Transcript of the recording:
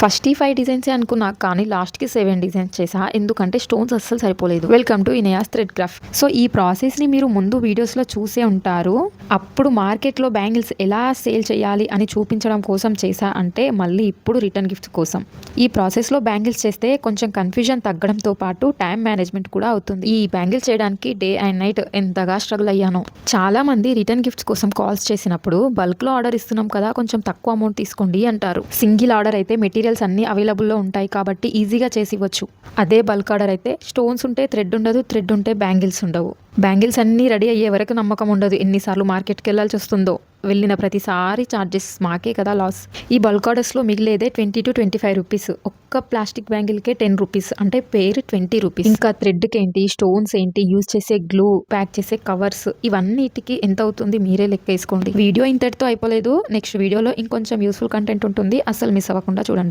First ఈ 5 డిజైన్సే అనుకున్నా, కానీ లాస్ట్‌కి 7 డిజైన్స్ చేశా. ఎందుకంటే స్టోన్స్ అస్సలు సరిపోలేదు. Welcome to Inaya's thread craft. So ఈ ప్రాసెస్‌ని మీరు ముందు వీడియోస్‌లో చూసే ఉంటారు. అప్పుడు మార్కెట్‌లో బ్యాంగిల్స్ ఎలా సేల్ చేయాలి అని చూపించడం కోసం చేశా, అంటే మళ్ళీ ఇప్పుడు రిటర్న్ గిఫ్ట్స్ కోసం. ఈ ప్రాసెస్‌లో బ్యాంగిల్స్ చేస్తే కొంచెం కన్ఫ్యూజన్ తగ్గడంతో పాటు టైం మేనేజ్మెంట్ కూడా అవుతుంది. ఈ బ్యాంగిల్స్ చేయడానికి డే అండ్ నైట్ ఎంతగా స్ట్రగుల్ అయ్యానో. చాలా మంది రిటర్న్ గిఫ్ట్స్ కోసం కాల్స్ చేసినప్పుడు బల్క్‌లో ఆర్డర్ ఇస్తున్నాం కదా, కొంచెం తక్కువ అమౌంట్ తీసుకోండి అంటారు. సింగిల్ ఆర్డర్ అయితే మెటీరియల్స్ అన్ని అవైలబుల్లో ఉంటాయి కాబట్టి ఈజీగా చేసి ఇవ్వచ్చు. అదే బల్క్ ఆర్డర్ అయితే స్టోన్స్ ఉంటే థ్రెడ్ ఉండదు, థ్రెడ్ ఉంటే బ్యాంగిల్స్ ఉండవు. బ్యాంగిల్స్ అన్నీ రెడీ అయ్యే వరకు నమ్మకం ఉండదు. ఎన్నిసార్లు మార్కెట్కి వెళ్ళాల్సి వస్తుందో. వెళ్ళిన ప్రతిసారి ఛార్జెస్ మాకే కదా లాస్. ఈ బల్క్ ఆర్డర్స్లో మిగిలేదే 20 to 25 రూపీస్. ఒక్క ప్లాస్టిక్ బ్యాంగిల్కే 10 రూపీస్, అంటే పేరు 20 రూపీస్. ఇంకా థ్రెడ్కి ఏంటి, స్టోన్స్ ఏంటి, యూజ్ చేసే గ్లూ, ప్యాక్ చేసే కవర్స్, ఇవన్నిటికి ఎంత అవుతుంది మీరే లెక్క వేసుకోండి. వీడియో ఇంతటితో అయిపోలేదు. నెక్స్ట్ వీడియోలో ఇంకొంచెం యూస్ఫుల్ కంటెంట్ ఉంటుంది, అసలు మిస్ అవ్వకుండా చూడండి.